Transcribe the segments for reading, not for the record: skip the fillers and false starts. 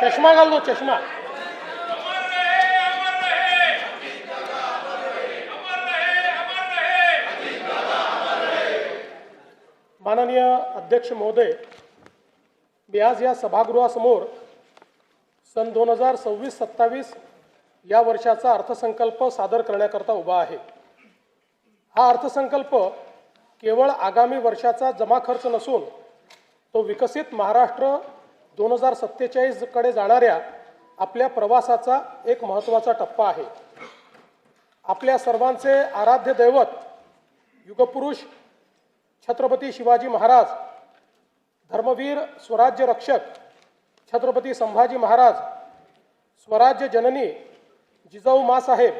चष्मा घाल दो, चष्मा. माननीय अध्यक्ष महोदय, मी आज या सभागृहासमोर सन 2026-27 या वर्षाचा अर्थसंकल्प सादर करण्याकरता उभा आहे. हा अर्थसंकल्प केवळ आगामी वर्षाचा जमा खर्च नसून तो विकसित महाराष्ट्र 2047 कडे जाणाऱ्या आपल्या प्रवासाचा एक महत्त्वाचा टप्पा आहे. आपल्या सर्वांचे आराध्य दैवत युगपुरुष छत्रपती शिवाजी महाराज, धर्मवीर स्वराज्य रक्षक छत्रपती संभाजी महाराज, स्वराज्य जननी जिजाऊ माँसाहेब,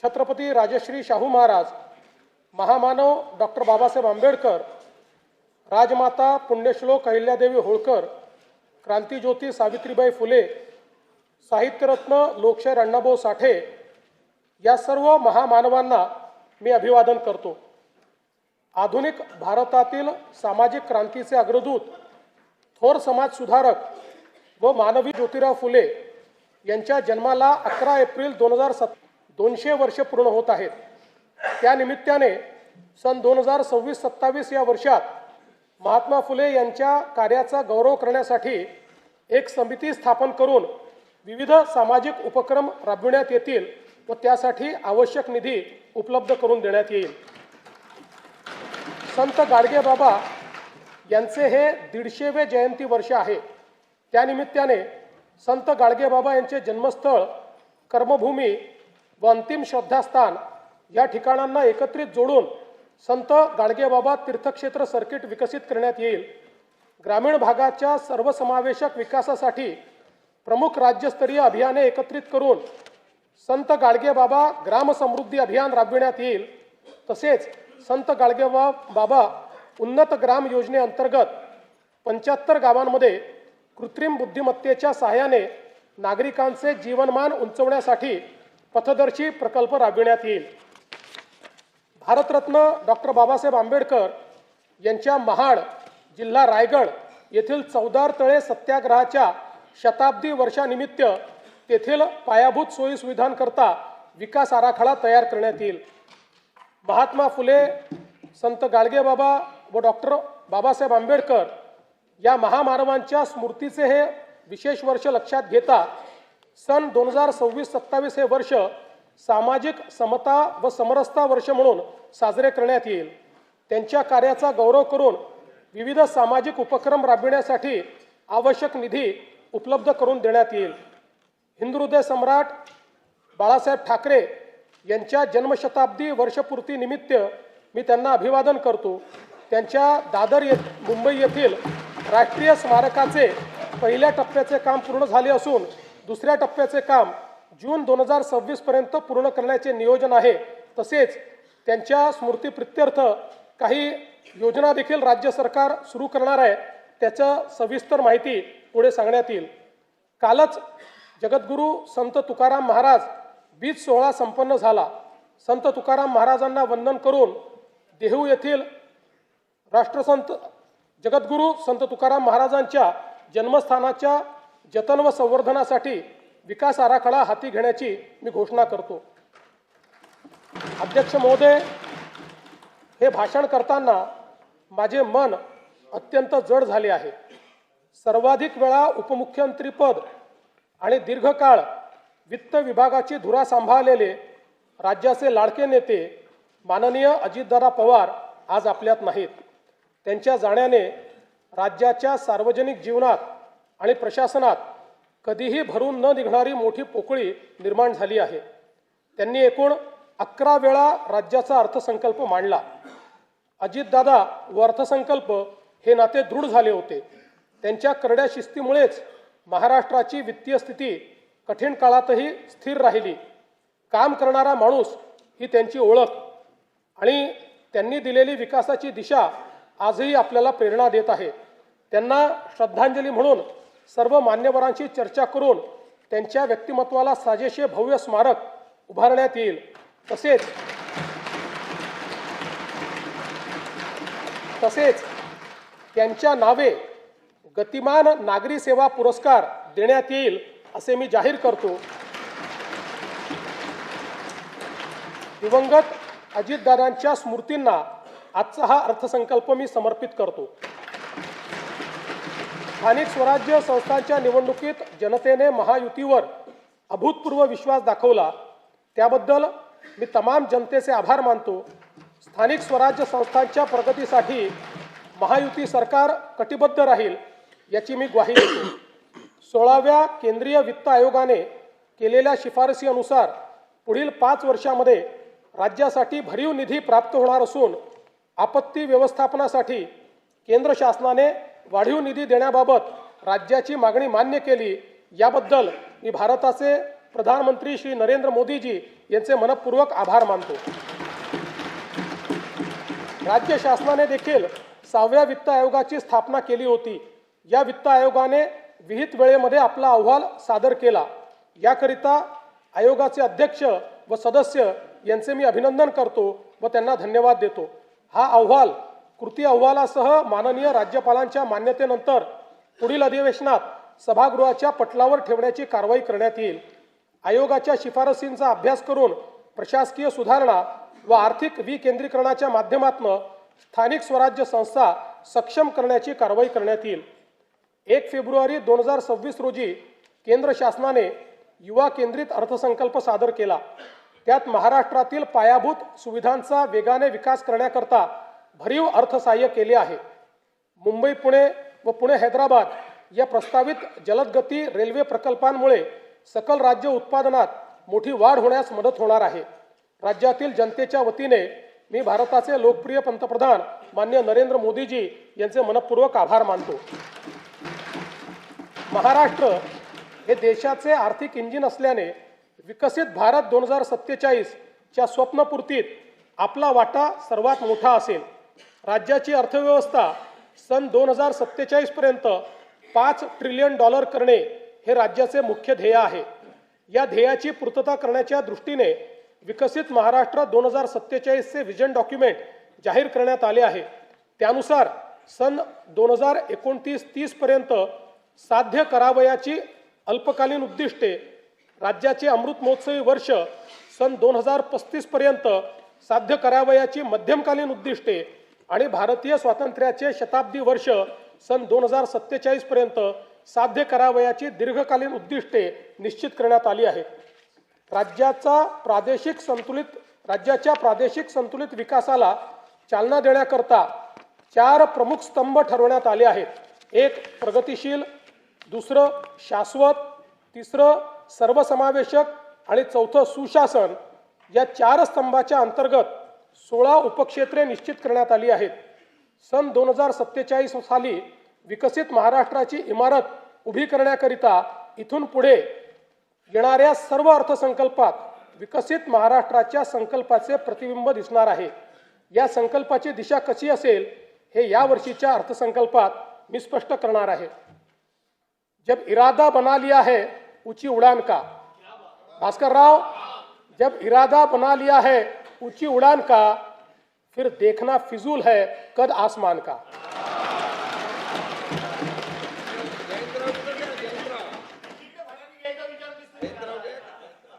छत्रपती राजश्री शाहू महाराज, महामानव डॉक्टर बाबासाहेब आंबेडकर, राजमाता पुण्यश्लोक अहिल्यादेवी होळकर, क्रांतिज्योती सावित्रीबाई फुले, साहित्यरत्न लोकशाहीर अण्णाभाऊ साठे या सर्व महामानवांना मी अभिवादन करतो. आधुनिक भारतातील सामाजिक क्रांतीचे अग्रदूत, थोर समाज सुधारक व मानवी ज्योतिराव फुले यांच्या जन्माला 11 एप्रिल 200 वर्ष पूर्ण होत आहेत. त्यानिमित्ताने सन 2026-27 या वर्षात महात्मा फुले यांच्या कार्याचा गौरव करण्यासाठी एक समिती स्थापन करून विविध सामाजिक उपक्रम राबविण्यात येतील व त्यासाठी आवश्यक निधी उपलब्ध करून देण्यात येईल. संत गाडगेबाबा यांचे हे 150वे जयंती वर्ष आहे. त्यानिमित्ताने संत गाडगेबाबा यांचे जन्मस्थळ, कर्मभूमी व अंतिम श्रद्धास्थान या ठिकाणांना एकत्रित जोडून संत गाडगेबाबा तीर्थक्षेत्र सर्किट विकसित करण्यात येईल. ग्रामीण भागाच्या सर्वसमावेशक विकासासाठी प्रमुख राज्यस्तरीय अभियाने एकत्रित करून संत गाडगेबाबा ग्राम समृद्धी अभियान राबविण्यात येईल. तसेच संत गाडगेबाबा उन्नत ग्राम योजनेअंतर्गत 75 गावांमध्ये कृत्रिम बुद्धिमत्तेच्या सहाय्याने नागरिकांचे जीवनमान उंचवण्यासाठी पथदर्शी प्रकल्प राबविण्यात येईल. भारतरत्न डॉक्टर बाबासाहेब आंबेडकर यांच्या महाड, जिल्हा रायगड येथील चौदार तळे सत्याग्रहाच्या शताब्दी वर्षानिमित्त तेथील पायाभूत सोयी सुविधांकरता विकास आराखडा तयार करण्यात येईल. महात्मा फुले, संत गाडगेबाबा व डॉक्टर बाबासाहेब आंबेडकर या महामानवांच्या स्मृतीचे हे विशेष वर्ष लक्षात घेता सन 2026-27 हे वर्ष सामाजिक समता व समरसता वर्ष म्हणून साजरे करण्यात येईल. त्यांच्या कार्याचा गौरव करून विविध सामाजिक उपक्रम राबविण्यासाठी आवश्यक निधी उपलब्ध करून देण्यात येईल. हिंदुहृदय सम्राट बाळासाहेब ठाकरे यांच्या जन्मशताब्दी वर्षपूर्ती निमित्त मी त्यांना अभिवादन करतो. त्यांच्या दादर मुंबई येथील राष्ट्रीय स्मारकाचे पहिल्या टप्प्याचे काम पूर्ण झाले असून दुसऱ्या टप्प्याचे काम जून 2026 पर्यंत पूर्ण करण्याचे नियोजन आहे. तसेच त्यांच्या स्मृतीप्रित्यर्थ काही योजना देखील राज्य सरकार सुरू करणार आहे. त्याचं सविस्तर माहिती पुढे सांगण्यात येईल. कालच जगद्गुरू संत तुकाराम महाराज बीज सोहळा संपन्न झाला. संत तुकाराम महाराजांना वंदन करून देहू येथील राष्ट्रसंत जगद्गुरू संत तुकाराम महाराजांच्या जन्मस्थानाच्या जतन व संवर्धनासाठी विकास आराखडा हाती घेण्याची मी घोषणा करतो. अध्यक्ष महोदय, हे भाषण करताना माझे मन अत्यंत जड झाले आहे. सर्वाधिक वेळा उपमुख्यमंत्रीपद आणि दीर्घकाळ वित्त विभागाची धुरा सांभाळलेले राज्याचे लाडके नेते माननीय अजितदादा पवार आज आपल्यात नाहीत. त्यांच्या जाण्याने राज्याच्या सार्वजनिक जीवनात आणि प्रशासनात कधीही भरून न निघणारी मोठी पोकळी निर्माण झाली आहे. त्यांनी एकूण 11 वेळा राज्याचा अर्थसंकल्प मांडला. अजितदादा व अर्थसंकल्प हे नाते दृढ झाले होते. त्यांच्या करड्या शिस्तीमुळेच महाराष्ट्राची वित्तीय स्थिती कठीण काळातही स्थिर राहिली. काम करणारा माणूस ही त्यांची ओळख आणि त्यांनी दिलेली विकासाची दिशा आजही आपल्याला प्रेरणा देत आहे. त्यांना श्रद्धांजली म्हणून सर्व मान्यवरांशी चर्चा करून त्यांच्या व्यक्तिमत्वाला साजेसे भव्य स्मारक उभारण्यात येईल. तसेच त्यांच्या नावे गतिमान नागरी सेवा पुरस्कार देण्यात येईल असे मी जाहीर करतो। दिवंगत अजितदादांच्या स्मृतींना आजचा हा अर्थसंकल्प मी समर्पित करतो। स्थानिक स्वराज्य संस्थांच्या निवडणुकीत जनतेने महायुतीवर अभूतपूर्व विश्वास दाखवला, त्याबद्दल मी तमाम जनतेचे आभार मानतो। स्थानिक स्वराज्य संस्थांच्या प्रगतीसाठी महायुती सरकार कटिबद्ध राहील याची मी ग्वाही देतो। 16व्या केंद्रीय वित्त आयोगाने केलेल्या शिफारसीनुसार पुढील 5 वर्षांमध्ये राज्यासाठी भरीव निधी प्राप्त होणार असून आपत्ती व्यवस्थापनासाठी केंद्र शासनाने वाढीव निधी देण्याबाबत राज्याची मागणी मान्य केली, याबद्दल मी भारताचे प्रधानमंत्री श्री नरेंद्र मोदीजी यांचे मनपूर्वक आभार मानतो। राज्य शासनाने देखील 6व्या वित्त आयोगाची स्थापना केली होती। या वित्त आयोगाने विहित वेळेमध्ये आपला अहवाल सादर केला, याकरिता आयोगाचे अध्यक्ष व सदस्य यांचे मी अभिनंदन करतो व त्यांना धन्यवाद देतो। हा अहवाल कृती अहवालासह माननीय राज्यपालांच्या मान्यतेनंतर पुढील अधिवेशनात सभागृहाच्या पटलावर ठेवण्याची कारवाई करण्यात येईल। आयोगाच्या शिफारसींचा अभ्यास करून प्रशासकीय सुधारणा व आर्थिक विकेंद्रीकरणाच्या माध्यमातून स्थानिक स्वराज्य संस्था सक्षम करण्याची कारवाई करण्यात येईल। 1 फेब्रुवारी 2026 रोजी केंद्र शासनाने युवा केंद्रित अर्थसंकल्प सादर केला। त्यात महाराष्ट्रातील पायाभूत सुविधांचा वेगाने विकास करण्याकरता भरीव अर्थसहाय्य केले आहे। मुंबई पुणे व पुणे हैदराबाद या प्रस्तावित जलदगती रेल्वे प्रकल्पांमुळे सकल राज्य उत्पादनात मोठी वाढ होण्यास मदत होणार आहे। राज्यातील जनतेच्या वतीने मी भारताचे लोकप्रिय पंतप्रधान माननीय नरेंद्र मोदीजी यांचे मनपूर्वक आभार मानतो। महाराष्ट्र हे देशाचे आर्थिक इंजिन असल्याने विकसित भारत 2047 च्या स्वप्नपूर्तीत आपला वाटा सर्वात मोठा असेल। राज्याची अर्थव्यवस्था सन 2047 पर्यंत $5 ट्रिलियन करणे हे राज्याचे मुख्य ध्येय आहे। या ध्येयाची पूर्तता करण्याच्या दृष्टीने विकसित महाराष्ट्र 2047 चे विजन डॉक्युमेंट जाहीर करण्यात आले आहे। त्यानुसार सन 2029-30 पर्यंत साध्य करावयाची अल्पकालीन उद्दिष्टे, राज्याचे अमृत महोत्सवी वर्ष सन 2035 पर्यंत साध्य करावयाची मध्यमकालीन उद्दिष्टे आणि भारतीय स्वातंत्र्याचे शताब्दी वर्ष सन 2047 पर्यंत साध्य करावयाची दीर्घकालीन उद्दिष्टे निश्चित करण्यात आली आहेत। राज्याच्या प्रादेशिक संतुलित विकासाला चालना देण्याकरता 4 प्रमुख स्तंभ ठरवण्यात आले आहेत। 1 प्रगतिशील, दुसरं शाश्वत, तिसरं सर्वसमावेशक आणि चौथं सुशासन। या 4 स्तंभाच्या अंतर्गत 16 उपक्षेत्रे निश्चित करण्यात आली आहेत। सन 2047 साली विकसित महाराष्ट्राची इमारत उभी करण्याकरिता इथून पुढे येणाऱ्या सर्व अर्थसंकल्पात विकसित महाराष्ट्राच्या संकल्पाचे प्रतिबिंब दिसणार आहे। या संकल्पाची दिशा कशी असेल हे या वर्षीच्या अर्थसंकल्पात मी स्पष्ट करणार आहे। जब इरादा बना लिया है ऊंची उड़ान का, भास्कर राव, जब इरादा बना लिया है ऊंची उड़ान का, फिर देखना फिजूल है कद आसमान का।